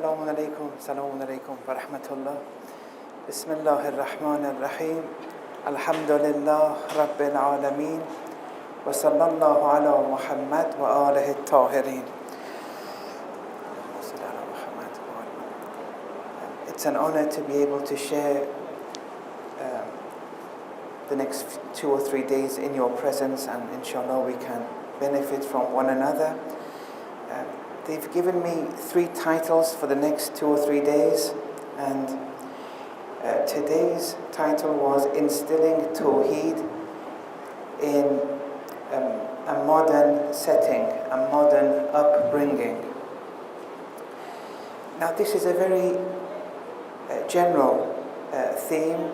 Assalamu alaikum wa rahmatullah. Bismillahir Rahmanir Rahim. Alhamdulillah Rabbil Alameen. Wa sallallahu ala Muhammad wa alihi tahirin. It's an honor to be able to share the next 2 or 3 days in your presence, and inshallah we can benefit from one another. They've given me 3 titles for the next 2 or 3 days, and today's title was Instilling Tawheed in a modern setting, a modern upbringing. Now this is a very general theme,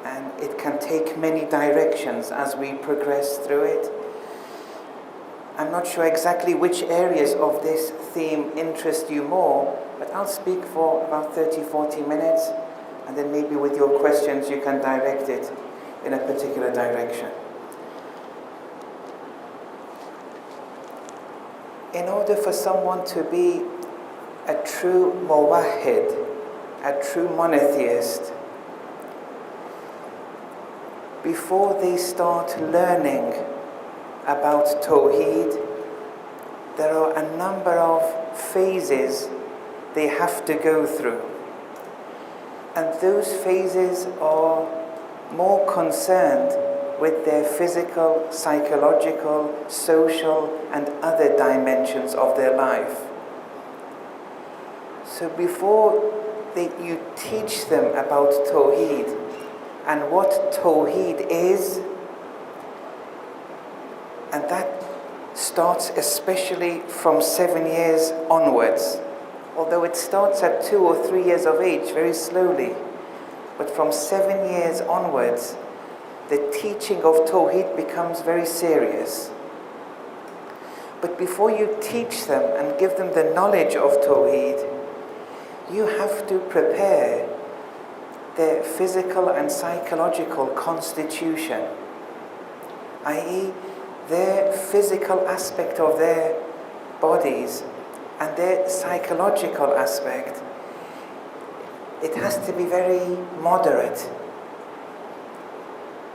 and it can take many directions as we progress through it. I'm not sure exactly which areas of this theme interest you more, but I'll speak for about 30-40 minutes, and then maybe with your questions you can direct it in a particular direction. In order for someone to be a true muwahhid, a true monotheist, before they start learning about Tawheed, there are a number of phases they have to go through. And those phases are more concerned with their physical, psychological, social, and other dimensions of their life. So before you teach them about Tawheed and what Tawheed is, and that starts especially from 7 years onwards. Although it starts at 2 or 3 years of age, very slowly. But from 7 years onwards, the teaching of Tawheed becomes very serious. But before you teach them and give them the knowledge of Tawheed, you have to prepare their physical and psychological constitution, i.e., their physical aspect of their bodies and their psychological aspect. It has to be very moderate.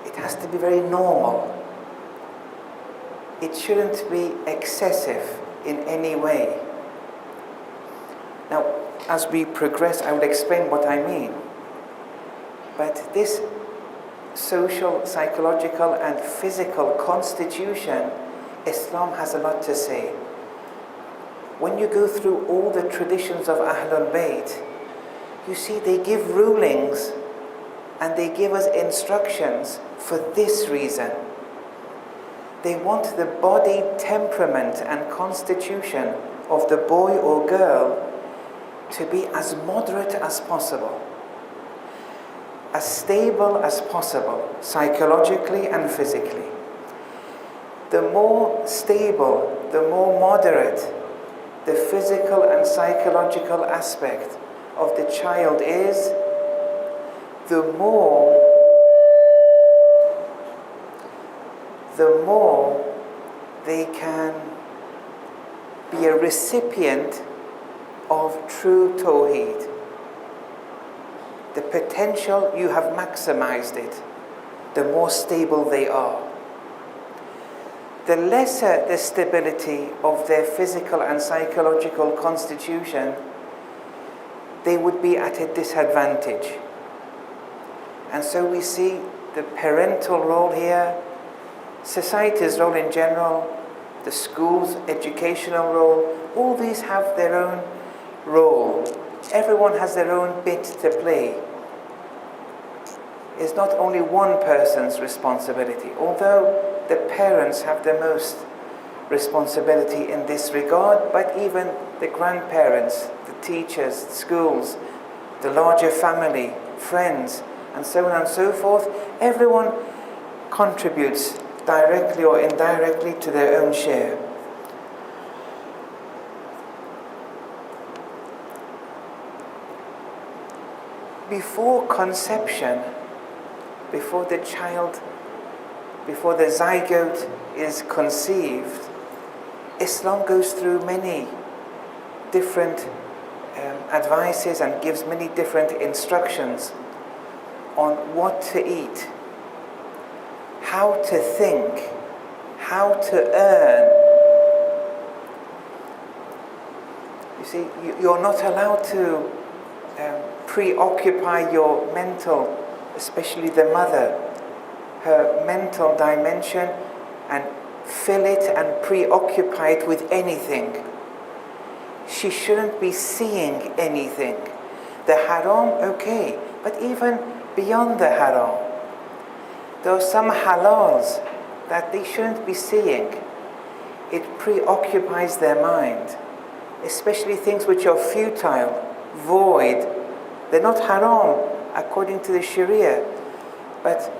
It has to be very normal. It shouldn't be excessive in any way. Now, as we progress, I will explain what I mean. But this social, psychological, and physical constitution, Islam has a lot to say. When you go through all the traditions of Ahlul Bayt, you see they give rulings and they give us instructions for this reason. They want the body temperament and constitution of the boy or girl to be as moderate as possible, as stable as possible, psychologically and physically. The more stable, the more moderate the physical and psychological aspect of the child is, the more they can be a recipient of true Tawheed. The potential, you have maximized it, the more stable they are. The lesser the stability of their physical and psychological constitution, they would be at a disadvantage. And so we see the parental role here, society's role in general, the school's educational role, all these have their own role. Everyone has their own bit to play. It's not only one person's responsibility, although the parents have the most responsibility in this regard, but even the grandparents, the teachers, the schools, the larger family, friends, and so on and so forth, everyone contributes directly or indirectly to their own share. Before conception, before the zygote is conceived, Islam goes through many different advices and gives many different instructions on what to eat, how to think, how to earn. You see, you're not allowed to preoccupy your mental, especially the mother, her mental dimension, and fill it and preoccupy it with anything. She shouldn't be seeing anything. The haram, okay, but even beyond the haram, there are some halals that they shouldn't be seeing. It preoccupies their mind, especially things which are futile, void. They're not haram according to the Sharia, but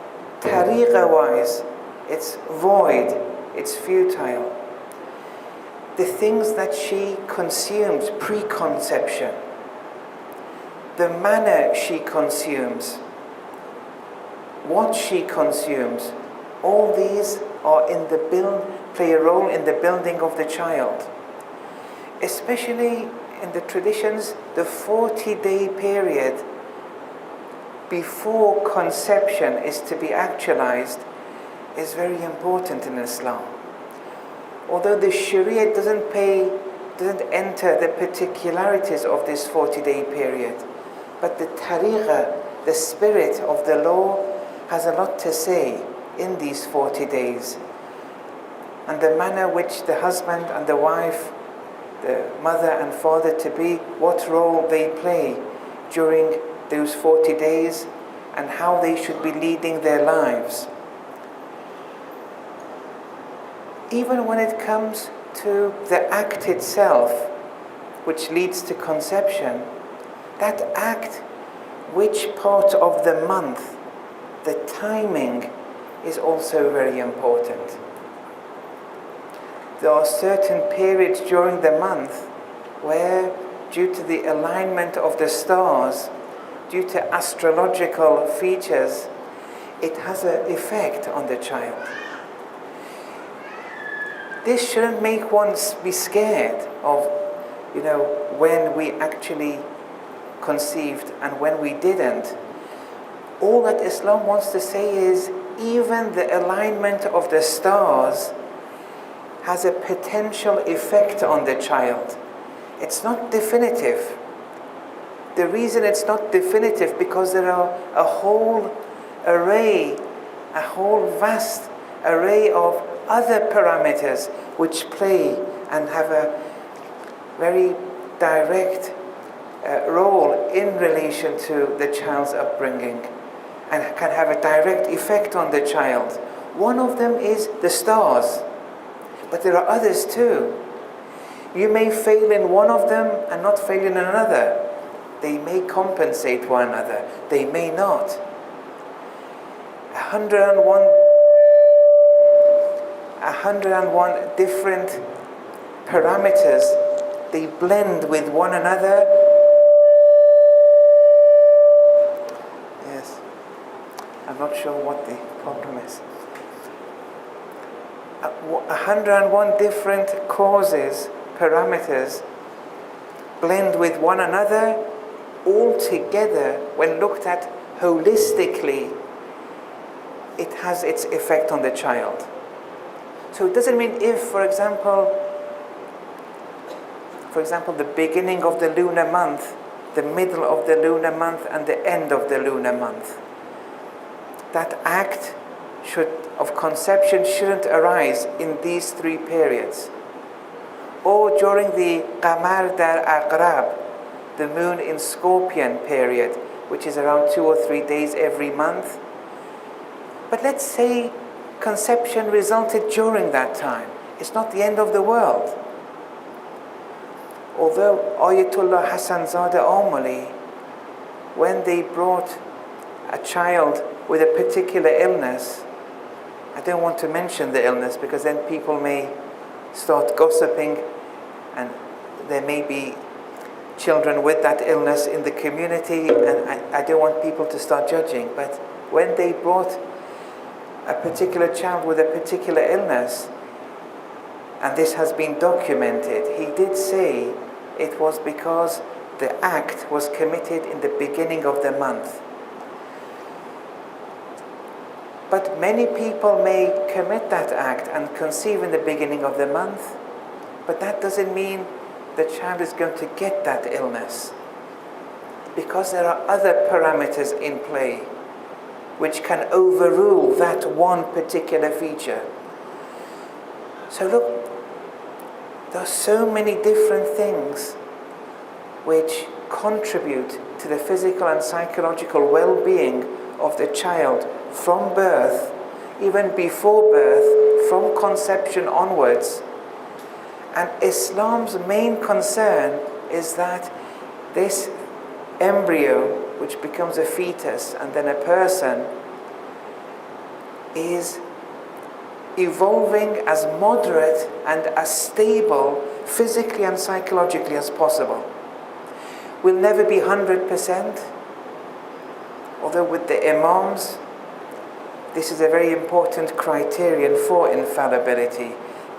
tariqa-wise, it's void, it's futile. The things that she consumes pre-conception, the manner she consumes, what she consumes, all these are play a role in the building of the child. Especially in the traditions, the 40-day period before conception is to be actualized is very important in Islam. Although the Sharia doesn't enter the particularities of this 40-day period, but the tariqa, the spirit of the law, has a lot to say in these 40 days. And the manner which the husband and the wife, the mother and father to be, what role they play during those 40 days and how they should be leading their lives. Even when it comes to the act itself, which leads to conception, that act, which part of the month, the timing is also very important. There are certain periods during the month where, due to the alignment of the stars, due to astrological features, it has an effect on the child. This shouldn't make one be scared of, when we actually conceived and when we didn't. All that Islam wants to say is, even the alignment of the stars has a potential effect on the child. It's not definitive. The reason it's not definitive because there are a whole vast array of other parameters which play and have a very direct role in relation to the child's upbringing and can have a direct effect on the child. One of them is the stars, but there are others too. You may fail in one of them and not fail in another. They may compensate one another, they may not. 101 different parameters, they blend with one another. Yes, I'm not sure what the problem is. 101 different causes, parameters, blend with one another. All together, when looked at holistically, it has its effect on the child. So it doesn't mean if, for example, the beginning of the lunar month, the middle of the lunar month, and the end of the lunar month, that act of conception shouldn't arise in these 3 periods. Or during the Qamar dar Aqrab, the moon in Scorpion period, which is around 2 or 3 days every month. But let's say conception resulted during that time. It's not the end of the world. Although Ayatollah Hassan Zadeh Omali, when they brought a child with a particular illness, I don't want to mention the illness because then people may start gossiping and there may be children with that illness in the community, and I don't want people to start judging. But when they brought a particular child with a particular illness, and this has been documented, he did say it was because the act was committed in the beginning of the month. But many people may commit that act and conceive in the beginning of the month, but that doesn't mean the child is going to get that illness, because there are other parameters in play which can overrule that one particular feature. So look, there are so many different things which contribute to the physical and psychological well-being of the child from birth, even before birth, from conception onwards. And Islam's main concern is that this embryo, which becomes a fetus and then a person, is evolving as moderate and as stable physically and psychologically as possible. Will never be 100%, although with the Imams, this is a very important criterion for infallibility.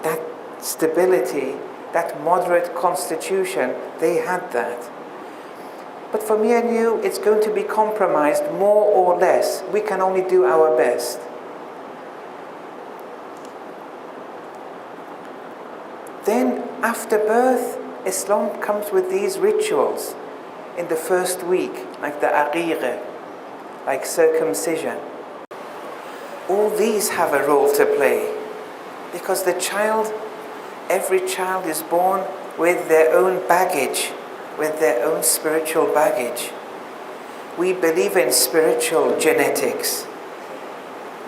That stability, that moderate constitution, they had that. But for me and you, it's going to be compromised more or less. We can only do our best. Then, after birth, Islam comes with these rituals in the first week, like the aqiqah, like circumcision. All these have a role to play, because every child is born with their own baggage, with their own spiritual baggage. We believe in spiritual genetics.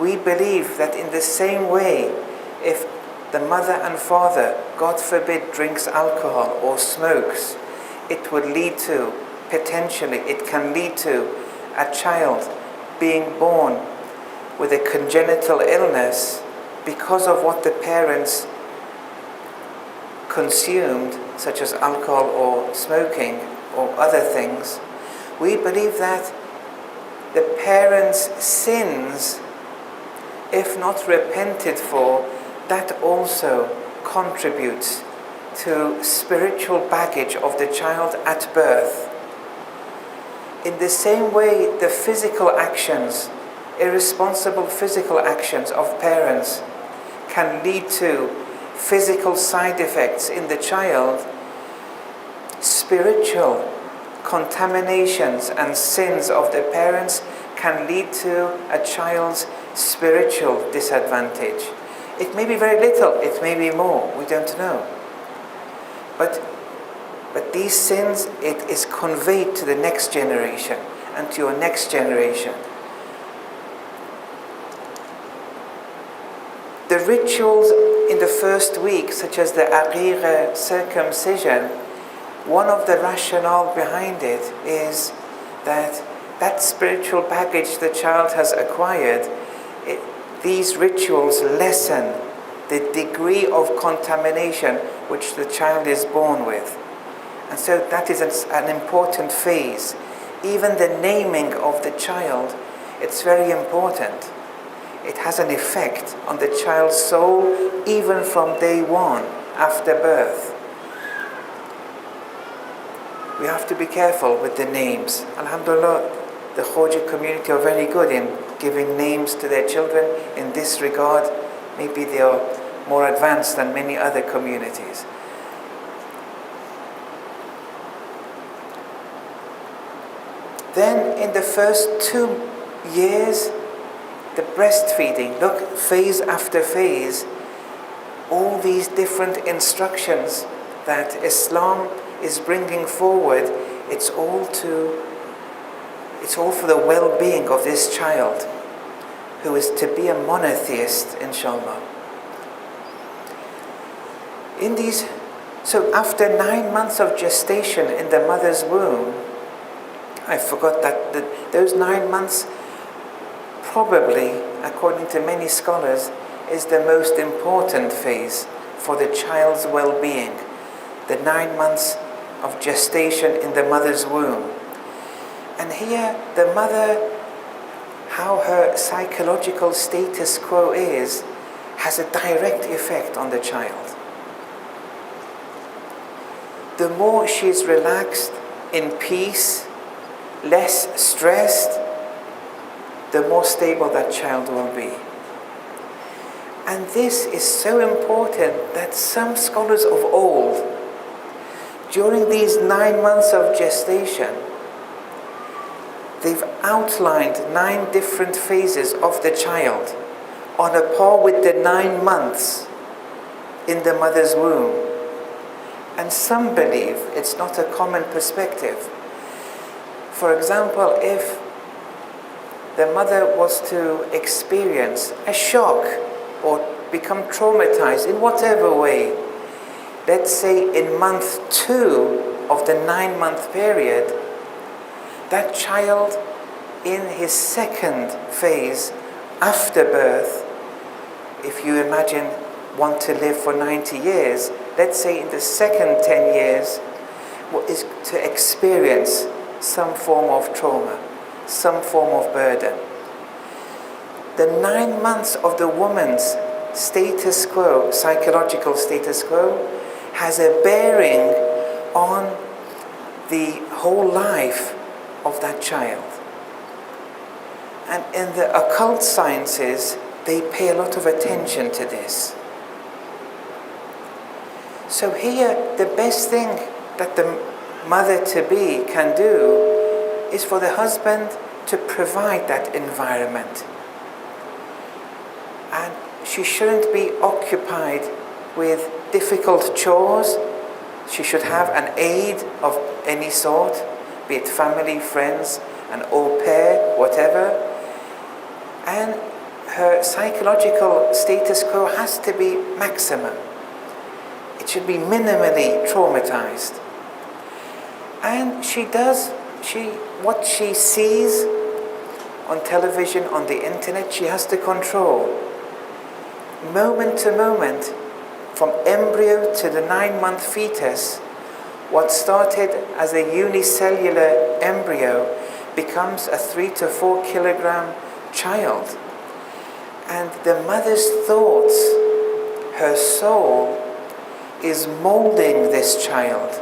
We believe that in the same way, if the mother and father, God forbid, drinks alcohol or smokes, it would lead to, potentially, it can lead to a child being born with a congenital illness because of what the parents consumed, such as alcohol or smoking or other things. We believe that the parents' sins, if not repented for, that also contributes to spiritual baggage of the child at birth. In the same way, the physical actions, irresponsible physical actions of parents can lead to physical side effects in the child, spiritual contaminations and sins of the parents can lead to a child's spiritual disadvantage. It may be very little, it may be more, we don't know. But these sins, it is conveyed to the next generation and to your next generation. The rituals in the first week, such as the aqiqah, circumcision, one of the rationale behind it is that spiritual baggage the child has acquired, these rituals lessen the degree of contamination which the child is born with. And so that is an important phase. Even the naming of the child, it's very important. It has an effect on the child's soul even from day one after birth. We have to be careful with the names. Alhamdulillah, the Khoja community are very good in giving names to their children. In this regard, maybe they are more advanced than many other communities. Then in the first 2 years, the breastfeeding, look, phase after phase, all these different instructions that Islam is bringing forward, it's all for the well-being of this child, who is to be a monotheist, inshallah. So after 9 months of gestation in the mother's womb, I forgot that those 9 months probably, according to many scholars, is the most important phase for the child's well-being. The 9 months of gestation in the mother's womb. And here, the mother, how her psychological status quo is, has a direct effect on the child. The more she is relaxed, in peace, less stressed, the more stable that child will be. And this is so important that some scholars of old, during these 9 months of gestation, they've outlined 9 different phases of the child on a par with the 9 months in the mother's womb. And some believe it's not a common perspective. For example, if the mother was to experience a shock or become traumatized in whatever way, let's say in month 2 of the 9-month period, that child in his second phase after birth, if you imagine want to live for 90 years, let's say in the second 10 years, is to experience some form of trauma, some form of burden. The 9 months of the woman's status quo, psychological status quo, has a bearing on the whole life of that child. And in the occult sciences, they pay a lot of attention to this. So here, the best thing that the mother-to-be can do is for the husband to provide that environment. And she shouldn't be occupied with difficult chores. She should have an aide of any sort, be it family, friends, an au pair, whatever. And her psychological status quo has to be maximum. It should be minimally traumatized. And what she sees on television, on the internet, she has to control. Moment to moment, from embryo to the 9-month fetus, what started as a unicellular embryo becomes a 3 to 4 kilogram child. And the mother's thoughts, her soul, is molding this child.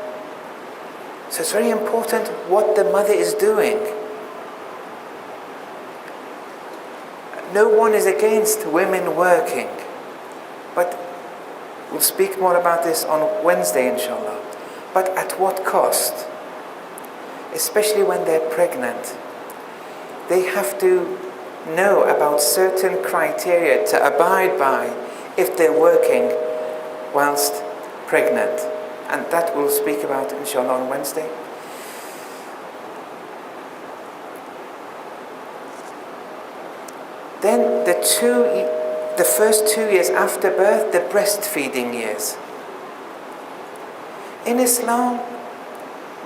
So it's very important what the mother is doing. No one is against women working, but we'll speak more about this on Wednesday, inshallah. But at what cost? Especially when they're pregnant. They have to know about certain criteria to abide by if they're working whilst pregnant. And that we'll speak about, inshallah, on Wednesday. Then the first 2 years after birth, the breastfeeding years. In Islam,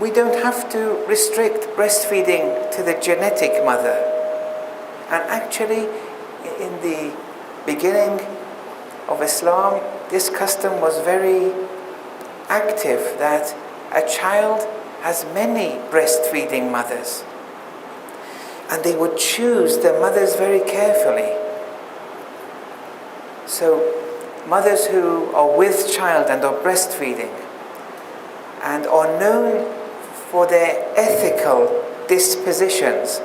we don't have to restrict breastfeeding to the genetic mother. And actually, in the beginning of Islam, this custom was very active, that a child has many breastfeeding mothers. And they would choose the mothers very carefully. So, mothers who are with child and are breastfeeding and are known for their ethical dispositions,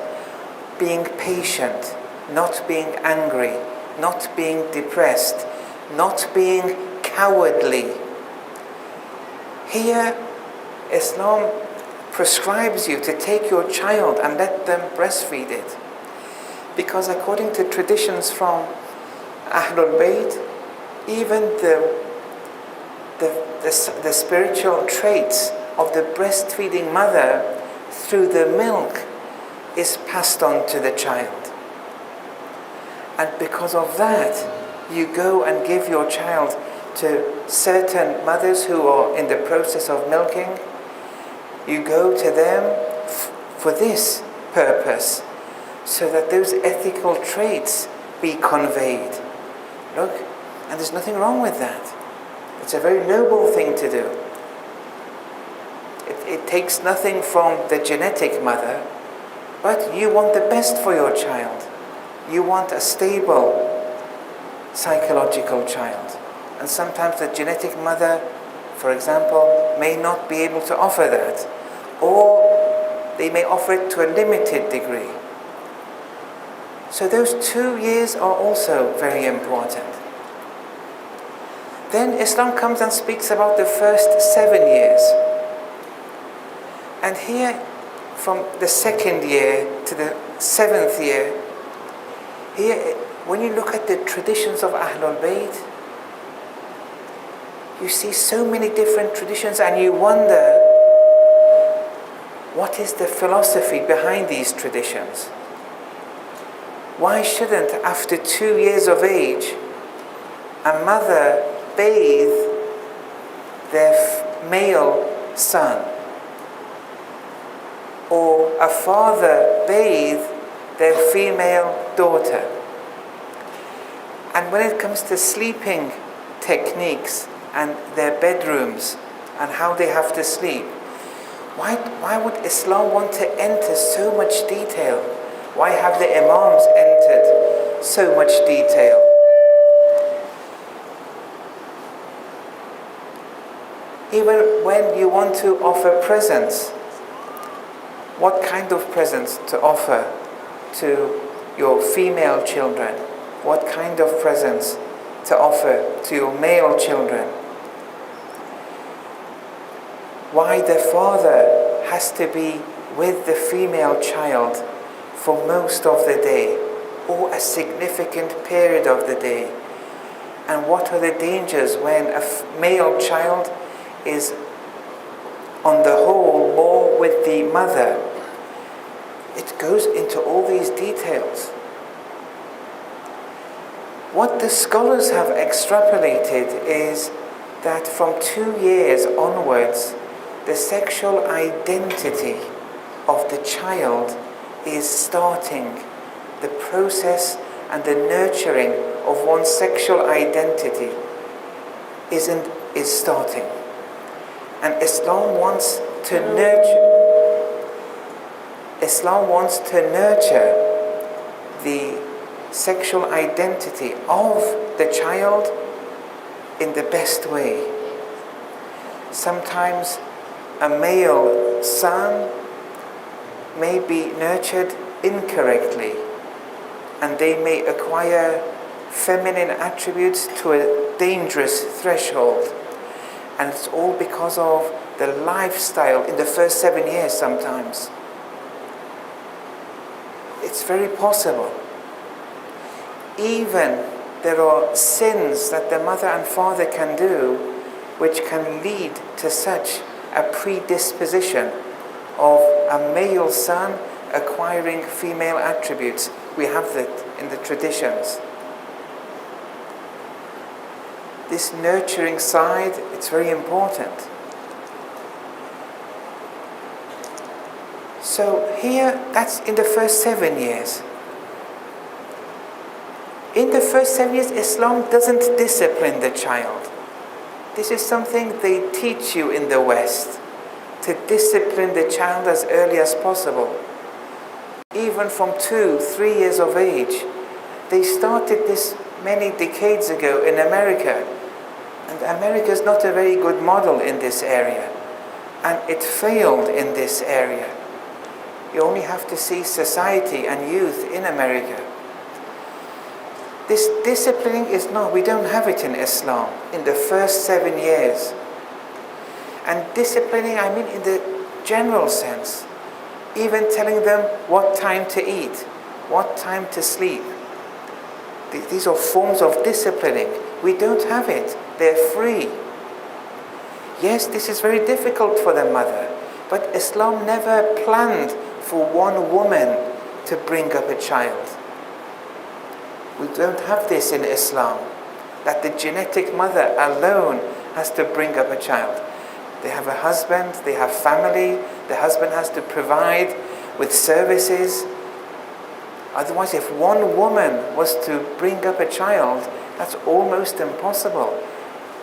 being patient, not being angry, not being depressed, not being cowardly. Here, Islam prescribes you to take your child and let them breastfeed it. Because according to traditions from Ahlul Bayt, even the spiritual traits of the breastfeeding mother through the milk is passed on to the child. And because of that, you go and give your child to certain mothers who are in the process of milking. You go to them for this purpose, so that those ethical traits be conveyed. Look, and there's nothing wrong with that. It's a very noble thing to do. It takes nothing from the genetic mother, but you want the best for your child. You want a stable psychological child. And sometimes the genetic mother, for example, may not be able to offer that. or they may offer it to a limited degree. So those 2 years are also very important. Then Islam comes and speaks about the first 7 years. And here, from the 2nd year to the 7th year, here, when you look at the traditions of Ahlul Bayt, you see so many different traditions and you wonder, what is the philosophy behind these traditions? Why shouldn't, after 2 years of age, a mother bathe their male son, or a father bathe their female daughter? And when it comes to sleeping techniques and their bedrooms and how they have to sleep, why would Islam want to enter so much detail? Why have the Imams entered so much detail? Even when you want to offer presents, what kind of presents to offer to your female children? What kind of presents to offer to your male children? Why the father has to be with the female child for most of the day, or a significant period of the day? And what are the dangers when a male child is on the whole more with the mother? It goes into all these details. What the scholars have extrapolated is that from 2 years onwards, the sexual identity of the child is starting. The process and the nurturing of one's sexual identity is starting. And Islam wants to nurture the sexual identity of the child in the best way. Sometimes a male son may be nurtured incorrectly, and they may acquire feminine attributes to a dangerous threshold. And it's all because of the lifestyle in the first 7 years sometimes. It's very possible. Even there are sins that the mother and father can do which can lead to such a predisposition of a male son acquiring female attributes. We have that in the traditions. This nurturing side, it's very important. So here, that's in the first 7 years. In the first 7 years, Islam doesn't discipline the child. This is something they teach you in the West, to discipline the child as early as possible. Even from 2, 3 years of age. They started this many decades ago in America. And America is not a very good model in this area. And it failed in this area. You only have to see society and youth in America. This disciplining is not, we don't have it in Islam in the first 7 years. And disciplining, I mean in the general sense. Even telling them what time to eat, what time to sleep. These are forms of disciplining. We don't have it. They're free. Yes, this is very difficult for the mother, but Islam never planned for one woman to bring up a child. We don't have this in Islam, that the genetic mother alone has to bring up a child. They have a husband, they have family, the husband has to provide with services. Otherwise, if one woman was to bring up a child, that's almost impossible.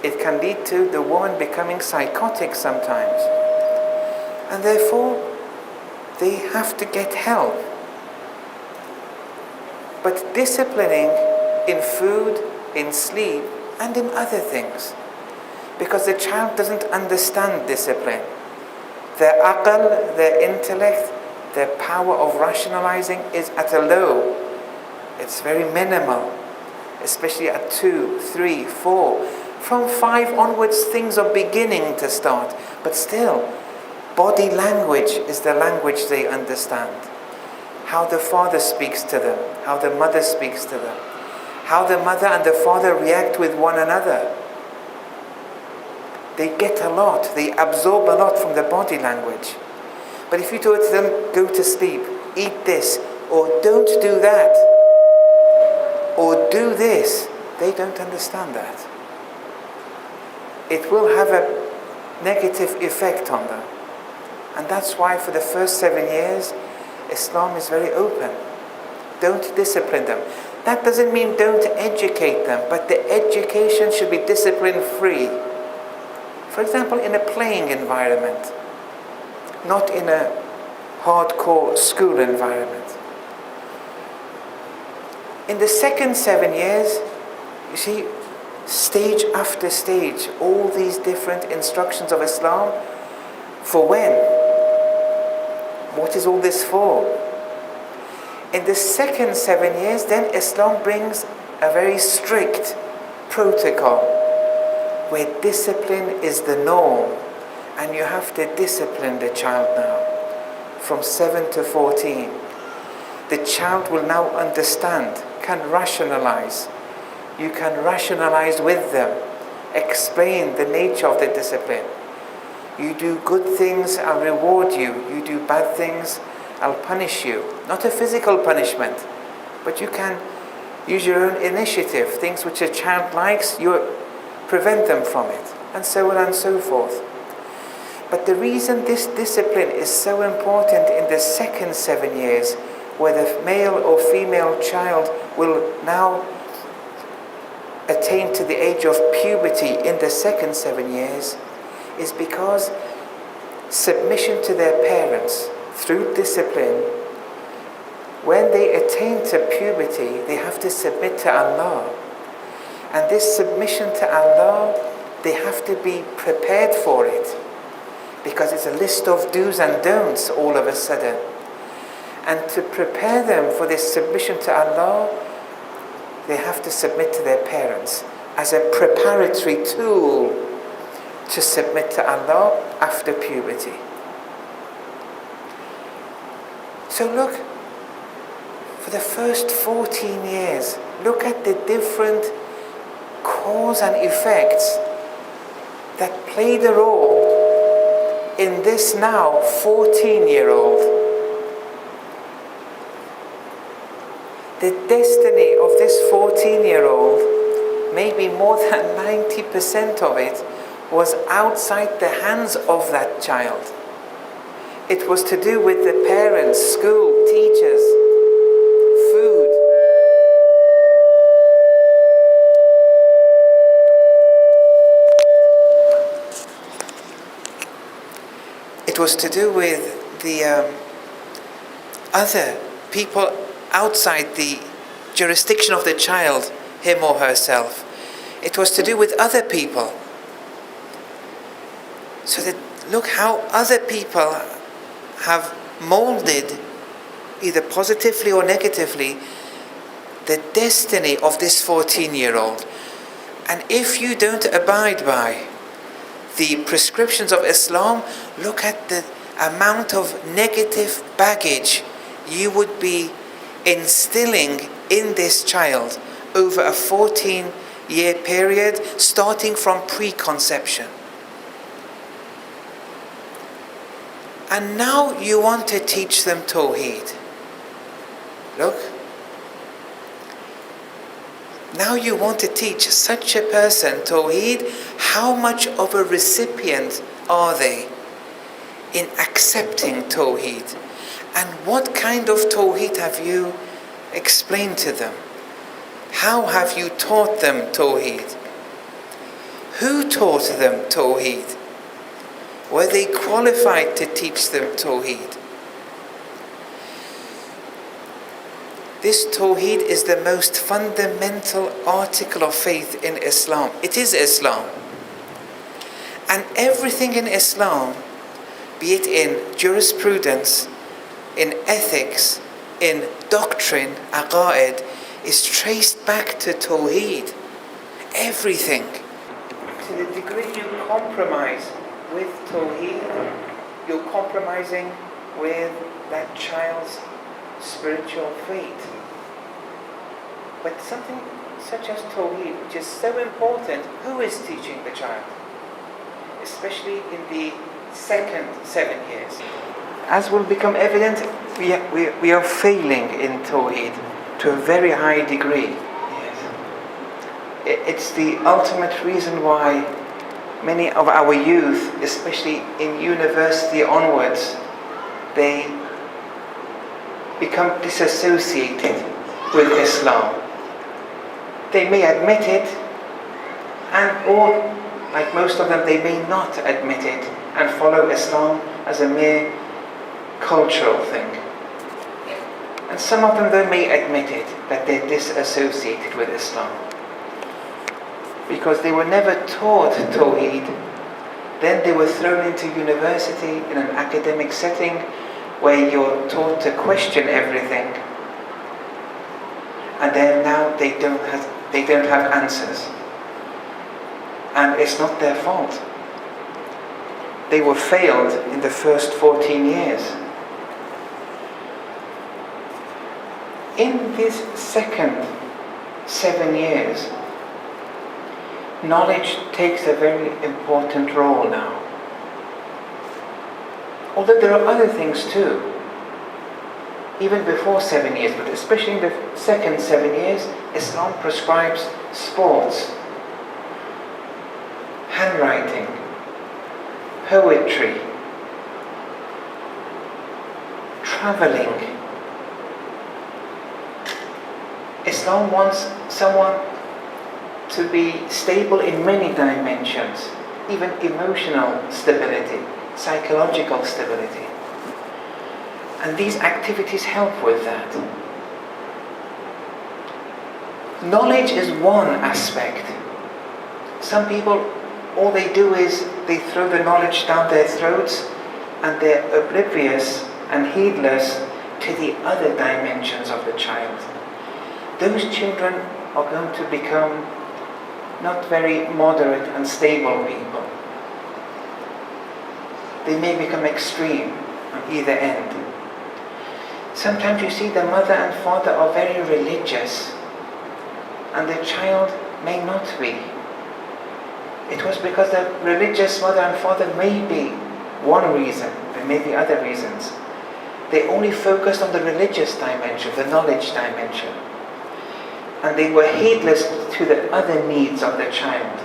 It can lead to the woman becoming psychotic sometimes. And therefore, they have to get help. But disciplining in food, in sleep, and in other things. Because the child doesn't understand discipline. Their aql, their intellect, their power of rationalizing is at a low. It's very minimal, especially at 2, 3, 4. From 5 onwards, things are beginning to start. But still, body language is the language they understand. How the father speaks to them, how the mother speaks to them, how the mother and the father react with one another. They get a lot, they absorb a lot from the body language. But if you told them, go to sleep, eat this, or don't do that, or do this, they don't understand that. It will have a negative effect on them. And that's why for the first 7 years, Islam is very open. Don't discipline them. That doesn't mean don't educate them, but the education should be discipline-free. For example, in a playing environment, not in a hardcore school environment. In the second 7 years, you see, stage after stage, all these different instructions of Islam, for when? What is all this for? In the second 7 years, then Islam brings a very strict protocol where discipline is the norm, and you have to discipline the child now from 7 to 14. The child will now understand, can rationalize. You can rationalize with them, explain the nature of the discipline. You do good things, I'll reward you. You do bad things, I'll punish you. Not a physical punishment, but you can use your own initiative. Things which a child likes, you prevent them from it, and so on and so forth. But the reason this discipline is so important in the second 7 years, where the male or female child will now attain to the age of puberty in the second 7 years, is because submission to their parents through discipline, when they attain to puberty, they have to submit to Allah. And this submission to Allah, they have to be prepared for it, because it's a list of do's and don'ts all of a sudden. And to prepare them for this submission to Allah, they have to submit to their parents as a preparatory tool to submit to Allah after puberty. So look, for the first 14 years, look at the different cause and effects that played a role in this now 14-year-old. The destiny of this 14-year-old, maybe more than 90% of it, was outside the hands of that child. It was to do with the parents, school, teachers, food. It was to do with the other people outside the jurisdiction of the child, him or herself. It was to do with other people. So that look how other people have molded, either positively or negatively, the destiny of this 14-year-old. And if you don't abide by the prescriptions of Islam, look at the amount of negative baggage you would be instilling in this child over a 14-year period, starting from preconception. And now you want to teach them Tawheed. Look. Now you want to teach such a person Tawheed. How much of a recipient are they in accepting Tawheed? And what kind of Tawheed have you explained to them? How have you taught them Tawheed? Who taught them Tawheed? Were they qualified to teach them Tawheed? This Tawheed is the most fundamental article of faith in Islam. It is Islam. And everything in Islam be it in jurisprudence, in ethics, in doctrine, aqa'id, is traced back to Tawheed. Everything. To the degree you compromise with Tawheed, you're compromising with that child's spiritual fate. But something such as Tawheed, which is so important, who is teaching the child? Especially in the second 7 years. As will become evident, we are failing in Tawheed to a very high degree. Yes. It's the ultimate reason why many of our youth, especially in university onwards, they become disassociated with Islam. They may admit it, or like most of them, they may not admit it and follow Islam as a mere cultural thing. And some of them, though, may admit it, that they're disassociated with Islam. Because they were never taught Tawheed. Then they were thrown into university in an academic setting where you're taught to question everything. And then now they don't have answers. And it's not their fault. They were failed in the first 14 years. In this second 7 years, knowledge takes a very important role now. Although there are other things too, even before 7 years, but especially in the second 7 years, Islam prescribes sports, handwriting, poetry, traveling. Islam wants someone to be stable in many dimensions, even emotional stability, psychological stability. And these activities help with that. Knowledge is one aspect. Some people, all they do is they throw the knowledge down their throats and they're oblivious and heedless to the other dimensions of the child. Those children are going to become not very moderate and stable people. They may become extreme on either end. Sometimes you see the mother and father are very religious and the child may not be. It was because the religious mother and father may be one reason, there may be other reasons. They only focused on the religious dimension, the knowledge dimension. And they were heedless to the other needs of the child.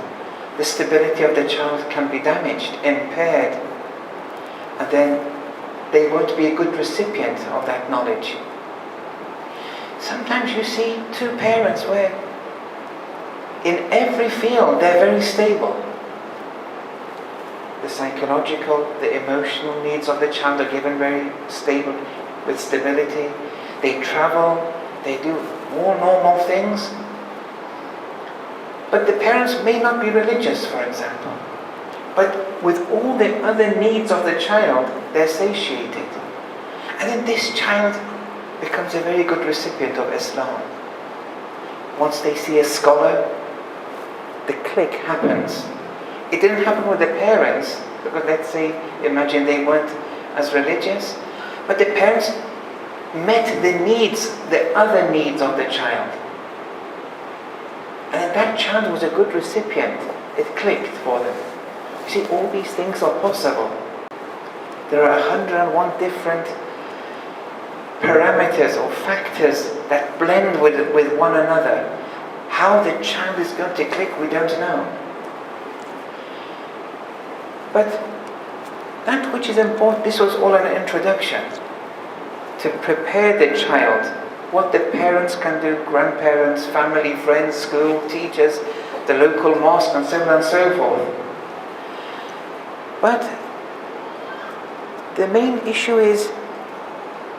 The stability of the child can be damaged, impaired, and then they won't be a good recipient of that knowledge. Sometimes you see two parents where in every field they're very stable. The psychological, the emotional needs of the child are given very stable, with stability. They travel, they do more normal things. But the parents may not be religious, for example. But with all the other needs of the child, they're satiated. And then this child becomes a very good recipient of Islam. Once they see a scholar, the click happens. It didn't happen with the parents, because let's say, imagine they weren't as religious, but the parents met the needs, the other needs of the child. And that child was a good recipient. It clicked for them. You see, all these things are possible. There are 101 different parameters or factors that blend with one another. How the child is going to click, we don't know. But that which is important, this was all an introduction to prepare the child, what the parents can do, grandparents, family, friends, school, teachers, the local mosque, and so on and so forth. But the main issue is,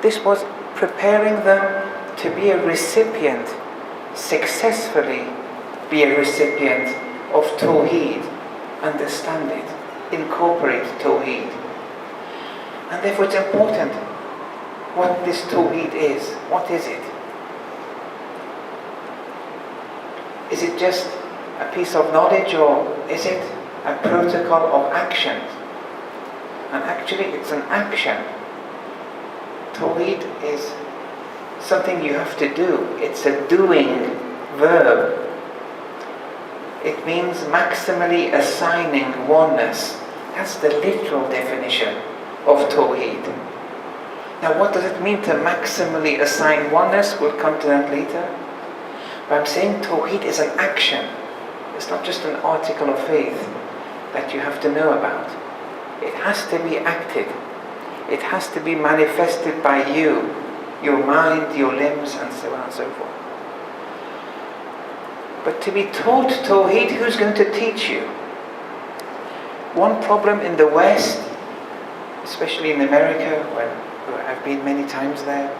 this was preparing them to be a recipient, successfully be a recipient of Tawheed, understand it, incorporate Tawheed. And therefore it's important what this Tawheed is. What is it? Is it just a piece of knowledge, or is it a protocol of action? And actually it's an action. Tawheed is something you have to do. It's a doing verb. It means maximally assigning oneness. That's the literal definition of Tawheed. Now what does it mean to maximally assign oneness? We'll come to that later. But I'm saying Tawheed is an action. It's not just an article of faith that you have to know about. It has to be acted. It has to be manifested by you, your mind, your limbs, and so on and so forth. But to be taught Tawheed, who's going to teach you? One problem in the West, especially in America, where I've been many times there.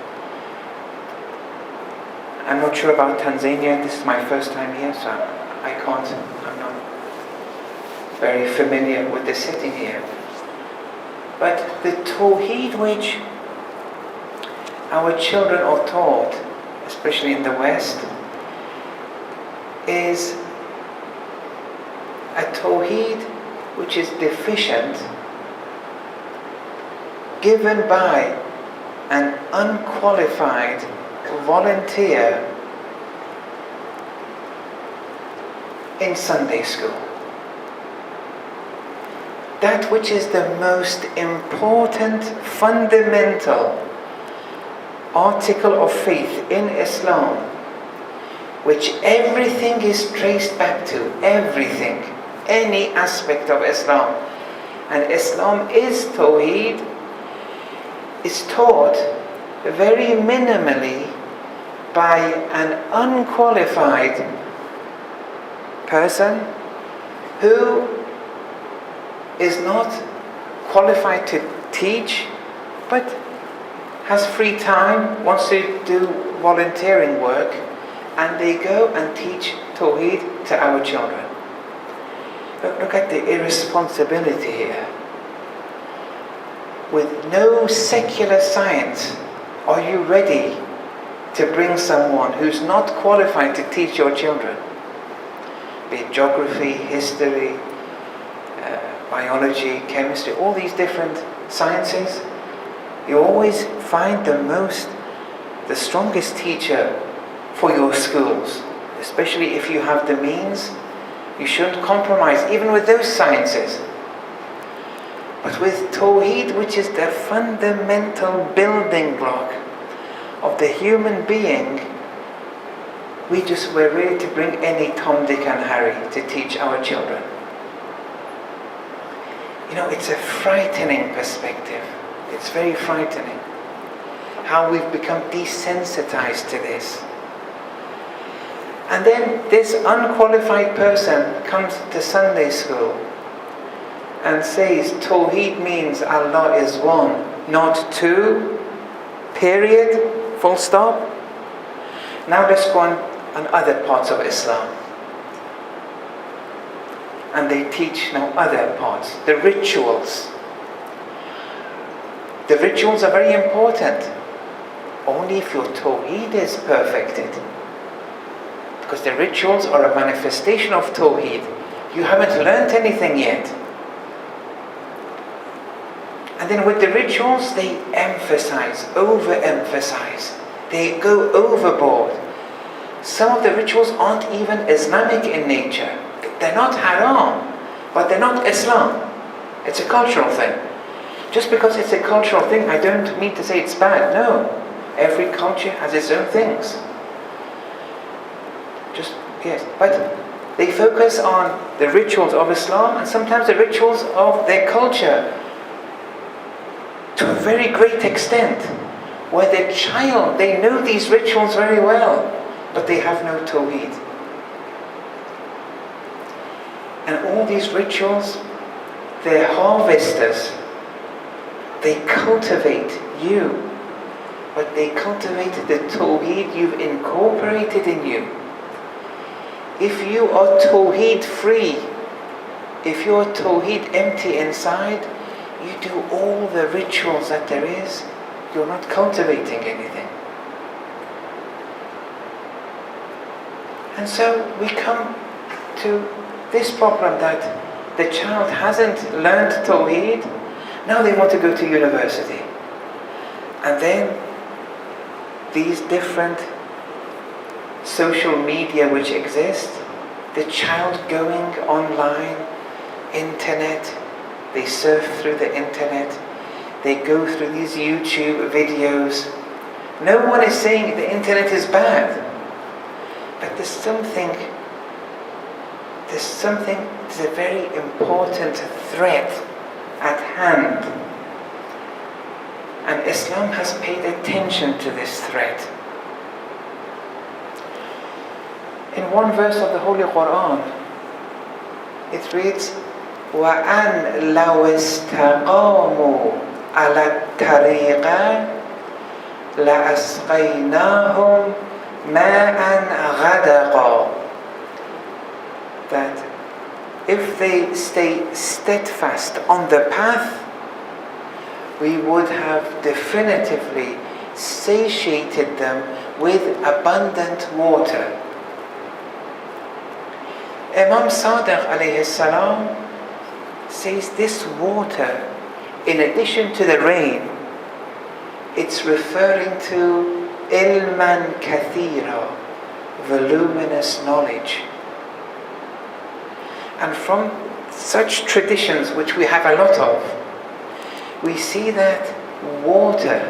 I'm not sure about Tanzania. This is my first time here, so I'm not very familiar with the setting here. But the Tawheed which our children are taught, especially in the West, is a Tawheed which is deficient, given by an unqualified volunteer in Sunday school. That which is the most important, fundamental article of faith in Islam, which everything is traced back to, everything, any aspect of Islam. And Islam is Tawheed, is taught very minimally by an unqualified person who is not qualified to teach, but has free time, wants to do volunteering work, and they go and teach Tawheed to our children. Look at the irresponsibility here. With no secular science, are you ready to bring someone who's not qualified to teach your children? Be it geography, history, biology, chemistry, all these different sciences. You always find the strongest teacher for your schools, especially if you have the means. You shouldn't compromise even with those sciences. But with Tawheed, which is the fundamental building block of the human being, we're ready to bring any Tom, Dick and Harry to teach our children. You know, it's a frightening perspective. It's very frightening how we've become desensitized to this. And then this unqualified person comes to Sunday school and says Tawheed means Allah is one, not two, period, full stop. Now let's go on other parts of Islam. And they teach now other parts, the rituals. The rituals are very important, only if your Tawheed is perfected. Because the rituals are a manifestation of Tawheed. You haven't learnt anything yet. And then with the rituals, they emphasize, overemphasize. They go overboard. Some of the rituals aren't even Islamic in nature. They're not haram, but they're not Islam. It's a cultural thing. Just because it's a cultural thing, I don't mean to say it's bad. No. Every culture has its own things. Yes, but they focus on the rituals of Islam and sometimes the rituals of their culture to a very great extent, where the child, they know these rituals very well, but they have no Tawheed. And all these rituals, they're harvesters. They cultivate you, but they cultivate the Tawheed you've incorporated in you. If you are Tawheed free, if you are Tawheed empty inside, you do all the rituals that there is, you're not cultivating anything. And so we come to this problem that the child hasn't learned Tawheed, now they want to go to university. And then these different social media which exist, the child going online, internet, they surf through the internet, they go through these YouTube videos. No one is saying the internet is bad, but there's a very important threat at hand. And Islam has paid attention to this threat. In one verse of the Holy Quran, it reads, وَأَنْ لَوْ اسْتَقَامُوا عَلَى الطَّرِيقَةِ لَأَسْقَيْنَاهُمْ مَاءً غَدَقًا. That if they stay steadfast on the path, we would have definitively satiated them with abundant water. Imam Sadiq alayhi salam says this water, in addition to the rain, it's referring to ilman kathira, voluminous knowledge. And from such traditions, which we have a lot of, we see that water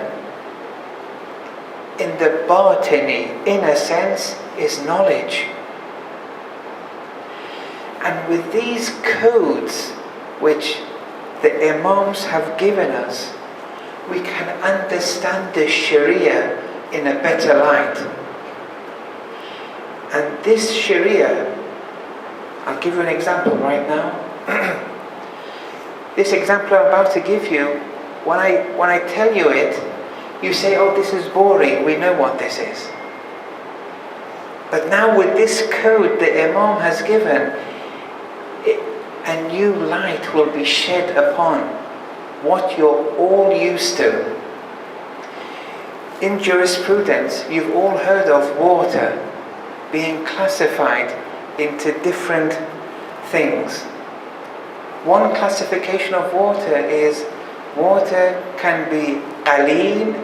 in the batini, inner sense, is knowledge. And with these codes which the Imams have given us, we can understand the Sharia in a better light. And this Sharia, I'll give you an example right now. This example I'm about to give you, when I tell you it, you say, oh, this is boring, we know what this is. But now with this code the Imam has given, a new light will be shed upon what you're all used to. In jurisprudence, you've all heard of water being classified into different things. One classification of water is water can be qaleel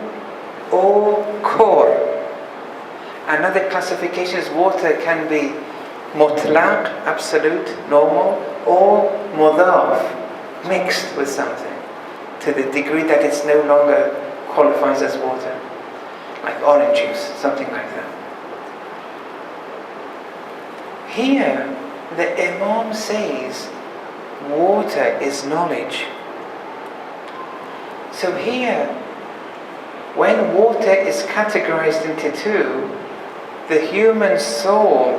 or khor. Another classification is water can be mutlaq, absolute, normal, or mudaf, mixed with something, to the degree that it's no longer qualifies as water, like orange juice, something like that. Here, the Imam says water is knowledge. So here, when water is categorized into two, the human soul,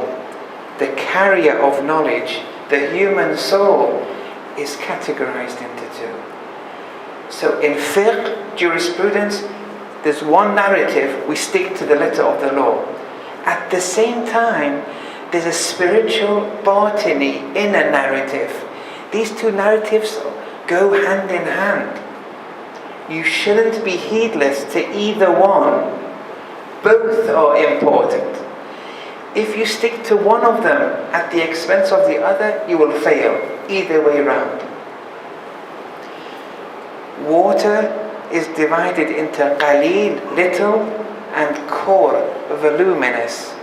the carrier of knowledge, the human soul is categorized into two. So in fiqh, jurisprudence, there's one narrative, we stick to the letter of the law. At the same time, there's a spiritual batini inner narrative. These two narratives go hand in hand. You shouldn't be heedless to either one. Both are important. If you stick to one of them at the expense of the other, you will fail, either way round. Water is divided into qaleel, little, and khor, voluminous.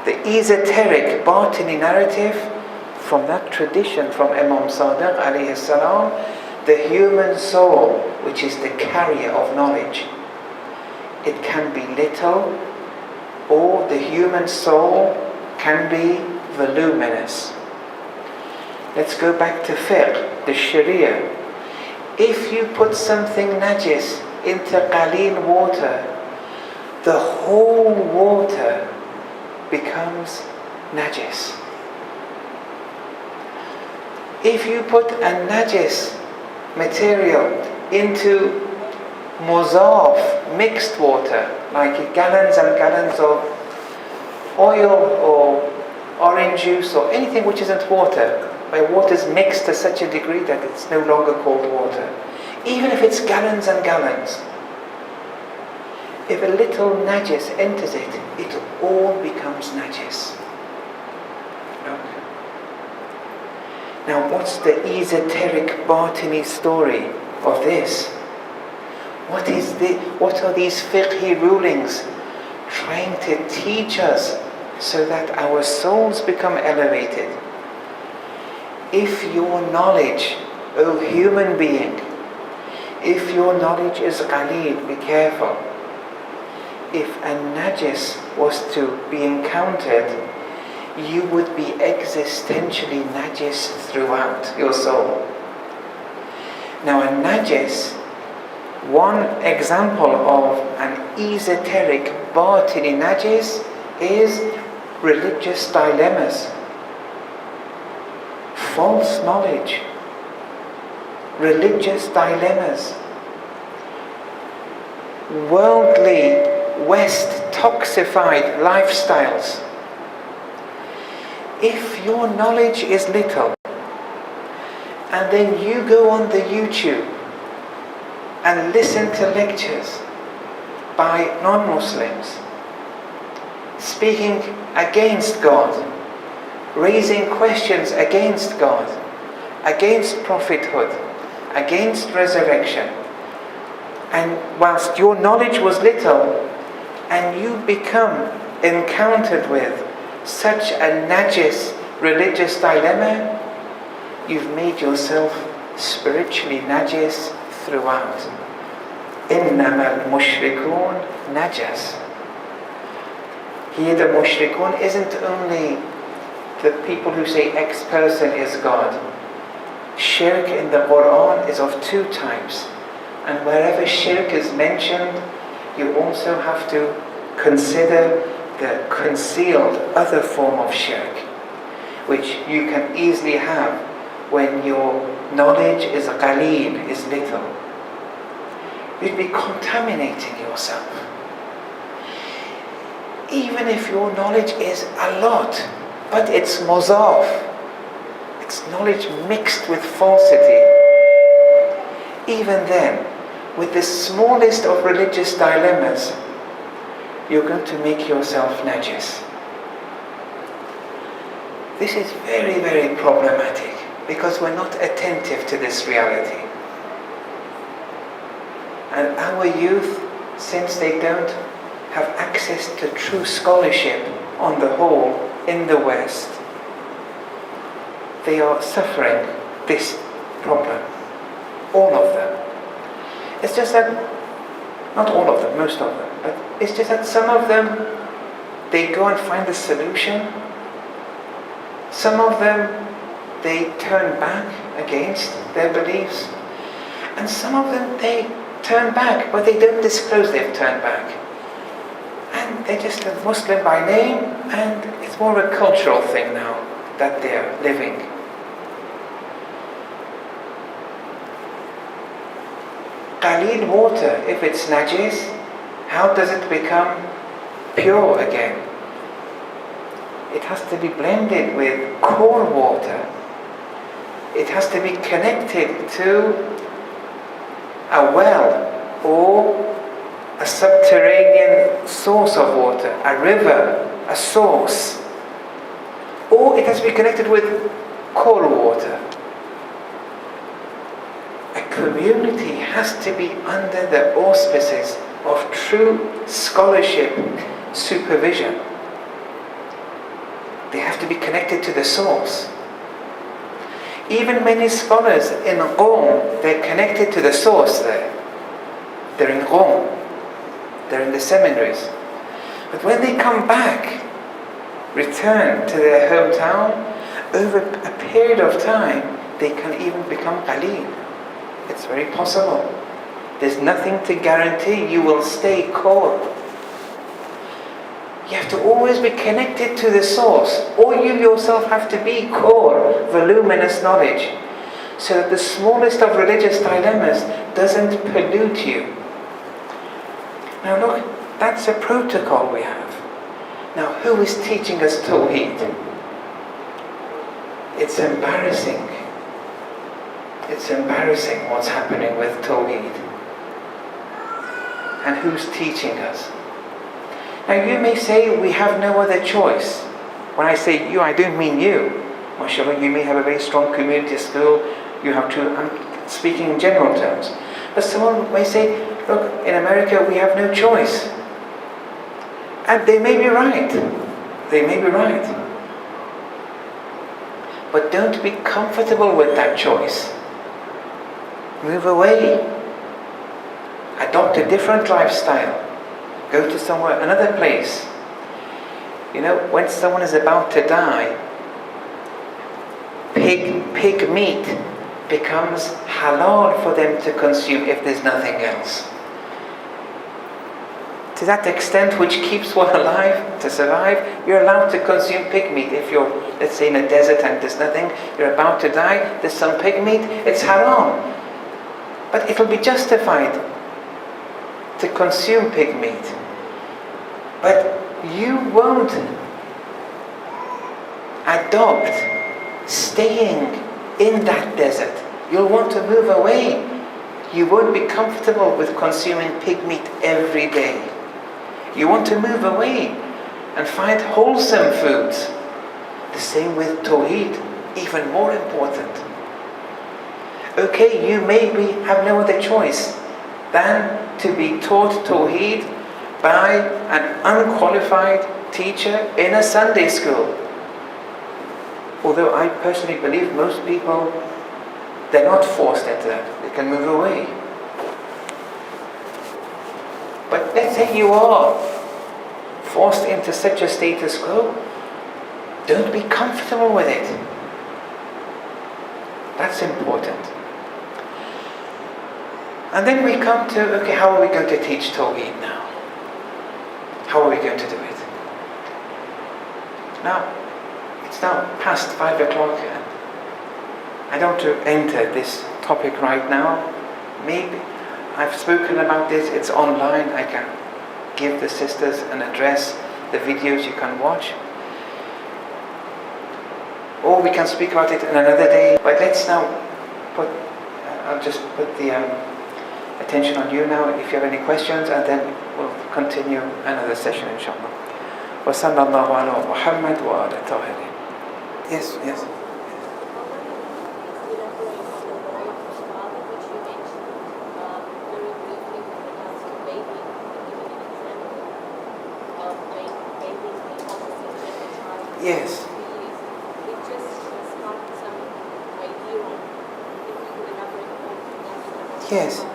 The esoteric, batini narrative, from that tradition from Imam Sadiq alayhi salam, the human soul, which is the carrier of knowledge, it can be little, or the human soul can be voluminous. Let's go back to fiqh, the Sharia. If you put something najis into qaleel water, the whole water becomes najis. If you put a najis material into muzaf, mixed water, like gallons and gallons of oil or orange juice or anything which isn't water, where water is mixed to such a degree that it's no longer called water. Even if it's gallons and gallons, if a little najis enters it, it all becomes najis. Look. Now what's the esoteric Batini story of this? What are these fiqhi rulings trying to teach us so that our souls become elevated? If your knowledge, O human being, if your knowledge is qaleel, be careful. If a najis was to be encountered, you would be existentially najis throughout your soul. Now a najis, one example of an esoteric batini najis is religious dilemmas, false knowledge, religious dilemmas, worldly, West toxified lifestyles. If your knowledge is little, and then you go on the YouTube and listen to lectures by non-Muslims speaking against God, raising questions against God, against prophethood, against resurrection, and whilst your knowledge was little, and you become encountered with such a najis religious dilemma, you've made yourself spiritually najis throughout. إِنَّمَا الْمُشْرِكُونَ najas. Here the mushrikun isn't only the people who say X person is God. Shirk in the Quran is of two types, and wherever shirk is mentioned, you also have to consider the concealed other form of shirk, which you can easily have when your knowledge is qaleel, is little. You'd be contaminating yourself. Even if your knowledge is a lot, but it's muzaf, it's knowledge mixed with falsity, even then, with the smallest of religious dilemmas, you're going to make yourself najis. This is very, very problematic because we're not attentive to this reality. And our youth, since they don't have access to true scholarship on the whole in the West, they are suffering this problem. All of them. It's just that, not all of them, most of them, but it's just that some of them, they go and find the solution. Some of them, they turn back against their beliefs. And some of them, they turn back, but they don't disclose they've turned back. And they're just a Muslim by name, and it's more a cultural thing now that they're living. Qaleel water, if it's najis, how does it become pure again? It has to be blended with core water. It has to be connected to a well or a subterranean source of water, a river, a source. Or it has to be connected with core water. A community has to be under the auspices of true scholarship supervision. They have to be connected to the source. Even many scholars in Rome, they're connected to the source there. They're in Rome. They're in the seminaries. But when they come back, return to their hometown, over a period of time, they can even become qaleel. It's very possible. There's nothing to guarantee you will stay core. You have to always be connected to the source, or you yourself have to be core, voluminous knowledge, so that the smallest of religious dilemmas doesn't pollute you. Now look, that's a protocol we have. Now who is teaching us Tawheed? It's embarrassing. It's embarrassing what's happening with Tawheed. And who's teaching us? Now you may say we have no other choice. When I say you, I don't mean you. MashaAllah, you may have a very strong community school. You have to, I'm speaking in general terms. But someone may say, look, in America we have no choice. And they may be right. They may be right. But don't be comfortable with that choice. Move away. Adopt a different lifestyle. Go to somewhere, another place. You know, when someone is about to die, pig meat becomes halal for them to consume if there's nothing else. To that extent which keeps one alive to survive, you're allowed to consume pig meat. If you're, let's say, in a desert and there's nothing, you're about to die, there's some pig meat, it's haram. But it'll be justified to consume pig meat. But you won't adopt staying in that desert. You'll want to move away. You won't be comfortable with consuming pig meat every day. You want to move away and find wholesome foods. The same with Tawheed, even more important. Okay, you maybe have no other choice than to be taught Tawheed by an unqualified teacher in a Sunday school. Although I personally believe most people, they're not forced into that. They can move away. But let's say you are forced into such a status quo, don't be comfortable with it. That's important. And then we come to, okay, how are we going to teach Tawheed now? How are we going to do it? Now, it's now past 5 o'clock and I don't want to enter this topic right now. Maybe I've spoken about this, it's online, I can give the sisters an address, the videos you can watch. Or we can speak about it in another day. But let's now I'll just put the attention on you now if you have any questions, and then we'll continue another session inshallah. Wa sallallahu ala Muhammad wa ala tahirin. Yes, yes. Yes. Yes.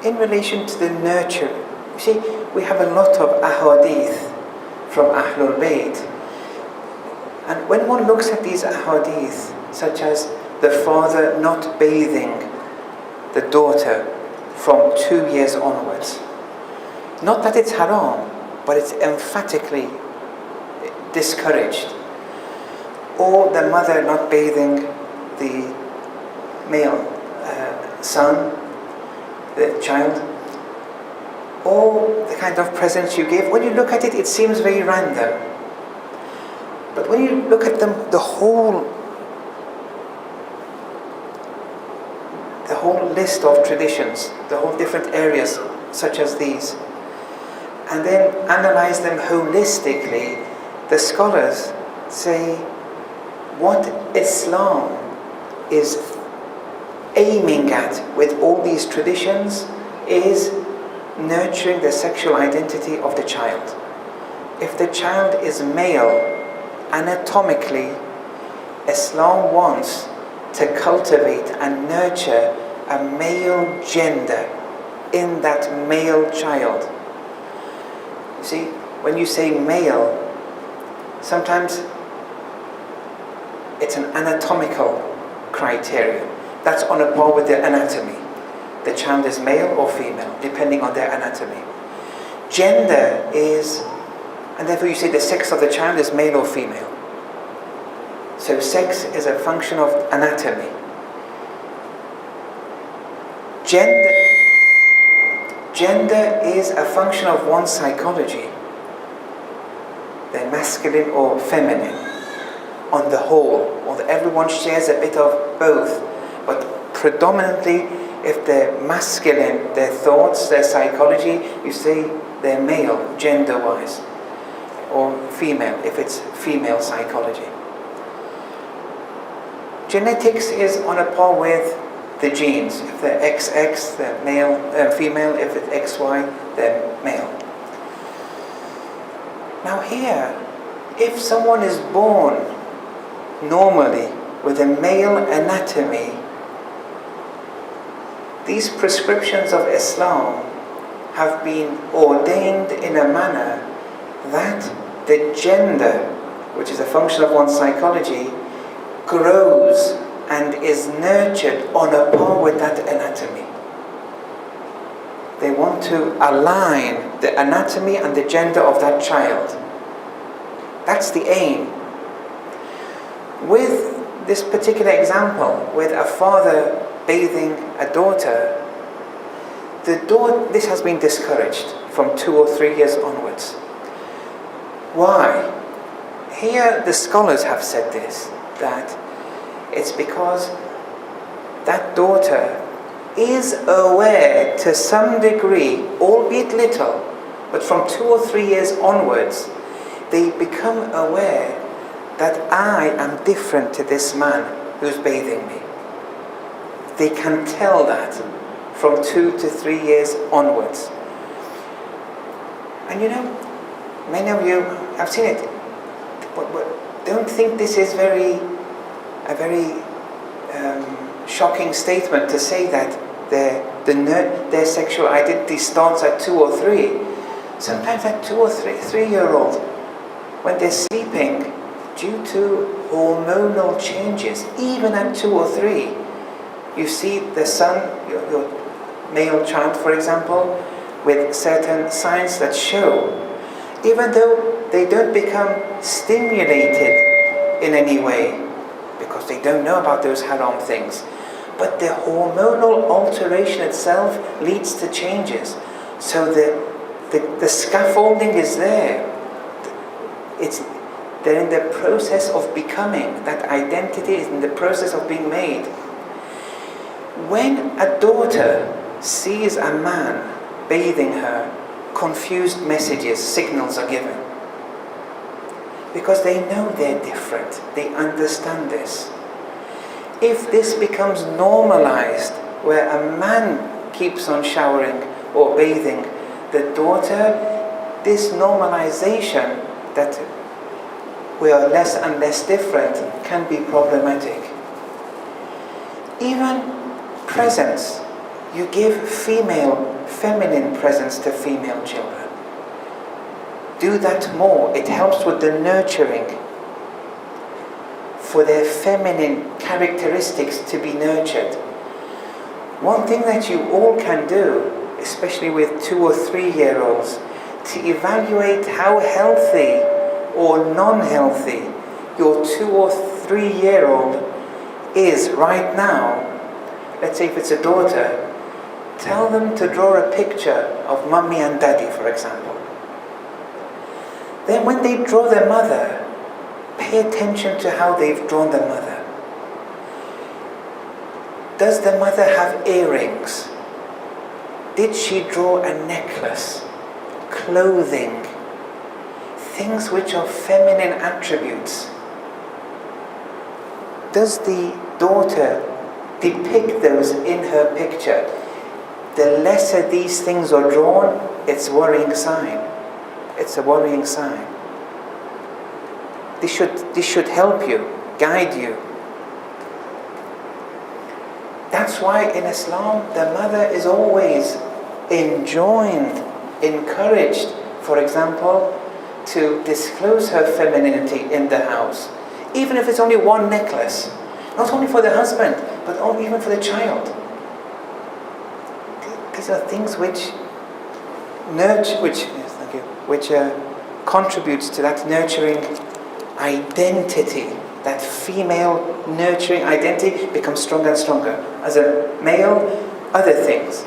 In relation to the nurture, you see, we have a lot of ahadith from Ahlul Bayt. And when one looks at these ahadith, such as the father not bathing the daughter from 2 years onwards, not that it's haram, but it's emphatically discouraged. Or the mother not bathing the male son, the child, or the kind of presents you give. When you look at it, it seems very random. But when you look at them, the whole list of traditions, the whole different areas such as these, and then analyze them holistically, the scholars say what Islam is aiming at with all these traditions is nurturing the sexual identity of the child. If the child is male, anatomically, Islam wants to cultivate and nurture a male gender in that male child. You see, when you say male, sometimes it's an anatomical criterion. That's on a par with their anatomy. The child is male or female, depending on their anatomy. Gender is, and therefore you say the sex of the child is male or female. So sex is a function of anatomy. Gender is a function of one's psychology. They're masculine or feminine. on the whole, or everyone shares a bit of both. But predominantly, if they're masculine, their thoughts, their psychology, you say they're male, gender-wise, or female, if it's female psychology. Genetics is on a par with the genes. If they're XX, they're male, female. If it's XY, they're male. Now here, if someone is born normally with a male anatomy, these prescriptions of Islam have been ordained in a manner that the gender, which is a function of one's psychology, grows and is nurtured on a par with that anatomy. They want to align the anatomy and the gender of that child. That's the aim. With this particular example, with a father bathing a daughter, this has been discouraged from 2 or 3 years onwards. Why? Here the scholars have said this, that it's because that daughter is aware to some degree, albeit little, but from 2 or 3 years onwards, they become aware that I am different to this man who's bathing me. They can tell that from 2 to 3 years onwards. And you know, many of you have seen it, but don't think this is a very shocking statement to say that their sexual identity starts at 2 or 3. Sometimes at 2 or 3-year-old, when they're sleeping, due to hormonal changes, even at 2 or 3, you see the son, your male child, for example, with certain signs that show, even though they don't become stimulated in any way, because they don't know about those haram things, but the hormonal alteration itself leads to changes. So the scaffolding is there. They're in the process of becoming. That identity is in the process of being made. When a daughter sees a man bathing her, confused messages, signals are given. Because they know they're different. They understand this. If this becomes normalized, where a man keeps on showering or bathing the daughter, this normalization that we are less and less different can be problematic. Even presents. You give feminine presents to female children. Do that more. It helps with the nurturing, for their feminine characteristics to be nurtured. One thing that you all can do, especially with 2 or 3-year-olds, to evaluate how healthy or non-healthy your 2 or 3-year-old is right now. Let's say if it's a daughter, tell them to draw a picture of mummy and daddy, for example. Then when they draw their mother, pay attention to how they've drawn the mother. Does the mother have earrings? Did she draw a necklace? Clothing? Things which are feminine attributes. Does the daughter depict those in her picture? The lesser these things are drawn, it's a worrying sign. It's a worrying sign. This should help you, guide you. That's why in Islam, the mother is always enjoined, encouraged, for example, to disclose her femininity in the house. Even if it's only one necklace. Not only for the husband, but even for the child. These are things which contributes to that nurturing identity. That female nurturing identity becomes stronger and stronger. As a male, other things.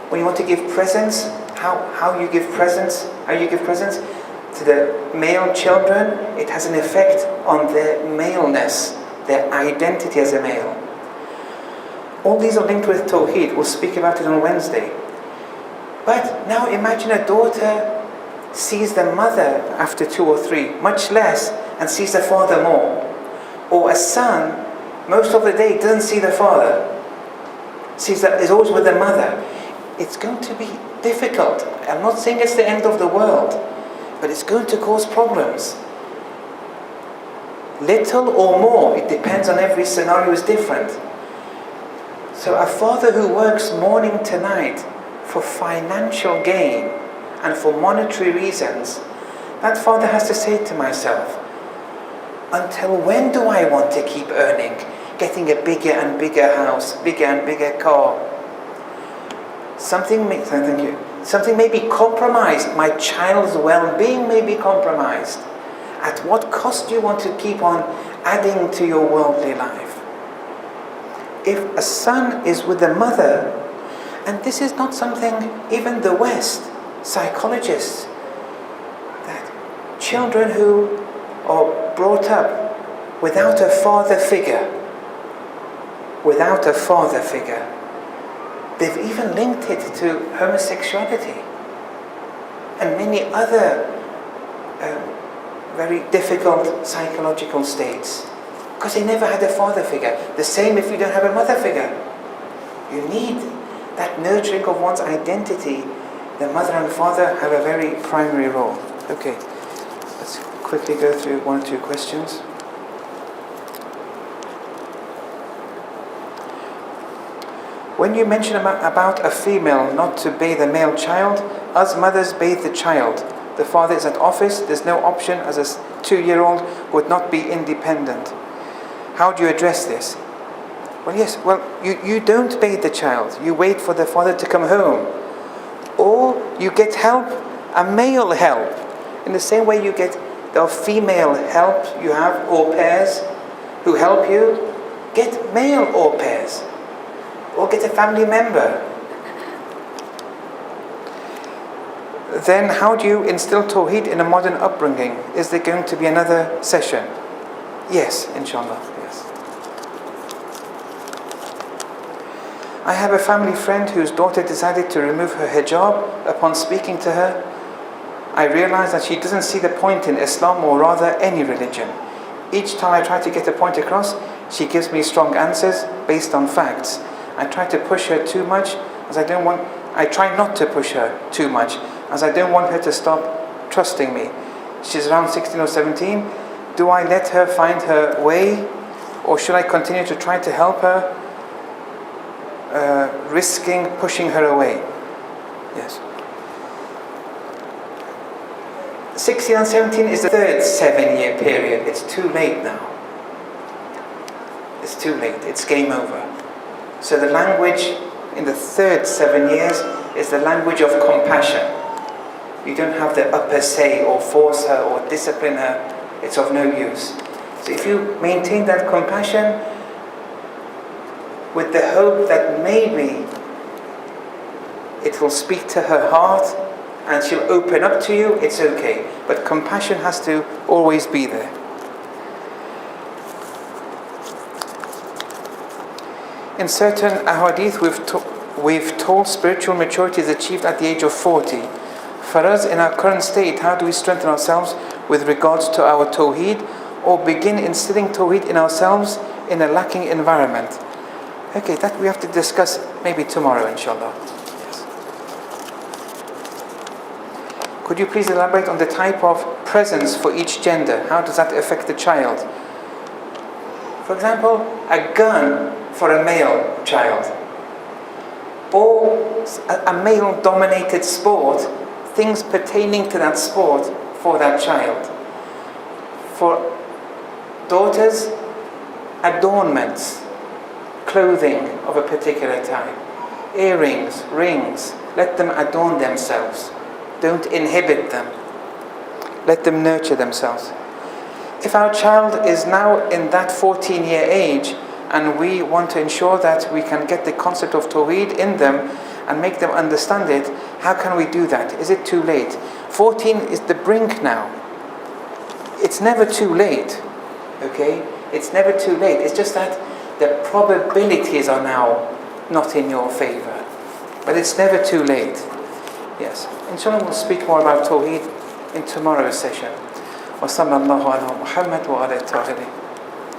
When you want to give presents, how you give presents, to the male children, it has an effect on their maleness, their identity as a male. All these are linked with Tawheed. We'll speak about it on Wednesday. But now imagine a daughter sees the mother after 2 or 3, much less, and sees the father more. Or a son, most of the day, doesn't see the father. Sees that is always with the mother. It's going to be difficult. I'm not saying it's the end of the world, but it's going to cause problems. Little or more, it depends on every scenario is different. So a father who works morning to night for financial gain and for monetary reasons, that father has to say to myself, until when do I want to keep earning, getting a bigger and bigger house, bigger and bigger car? Something may be compromised. My child's well-being may be compromised. At what cost do you want to keep on adding to your worldly life? If a son is with the mother, and this is not something even the West, psychologists, that children who are brought up without a father figure, they've even linked it to homosexuality and many other very difficult psychological states, because they never had a father figure. The same if you don't have a mother figure. You need that nurturing of one's identity. The mother and father have a very primary role. Okay, let's quickly go through 1 or 2 questions. When you mention about a female not to bathe a male child, us mothers bathe the child. The father is at office, there's no option, as a 2-year-old would not be independent. How do you address this? Well, yes, you don't bathe the child. You wait for the father to come home. Or you get help, a male help. In the same way you get the female help, you have au pairs who help you. Get male au pairs. Or get a family member. Then how do you instill Tawheed in a modern upbringing? Is there going to be another session? Yes, inshallah, yes. I have a family friend whose daughter decided to remove her hijab. Upon speaking to her, I realized that she doesn't see the point in Islam, or rather any religion. Each time I try to get a point across, she gives me strong answers based on facts. I try to push her too much, as I try not to push her too much, as I don't want her to stop trusting me. She's around 16 or 17. Do I let her find her way, or should I continue to try to help her, risking pushing her away? Yes. 16 and 17 is the third 7-year period. It's too late now. It's too late. It's game over. So the language in the third 7 years is the language of compassion. You don't have the upper say or force her or discipline her. It's of no use. So if you maintain that compassion with the hope that maybe it will speak to her heart and she'll open up to you, it's okay. But compassion has to always be there. In certain ahadith, we've told spiritual maturity is achieved at the age of 40. For us, in our current state, how do we strengthen ourselves with regards to our Tawheed, or begin instilling Tawheed in ourselves in a lacking environment? Okay, that we have to discuss maybe tomorrow, inshallah. Yes. Could you please elaborate on the type of presents for each gender? How does that affect the child? For example, a gun for a male child, or a male-dominated sport, things pertaining to that sport for that child. For daughters, adornments, clothing of a particular type, earrings, rings. Let them adorn themselves. Don't inhibit them. Let them nurture themselves. If our child is now in that 14-year age, and we want to ensure that we can get the concept of Tawheed in them and make them understand it, how can we do that? Is it too late? 14 is the brink now. It's never too late, okay? It's never too late. It's just that the probabilities are now not in your favor. But it's never too late. Yes. Inshallah, we'll speak more about Tawheed in tomorrow's session. وصلى الله على محمد وعلى آله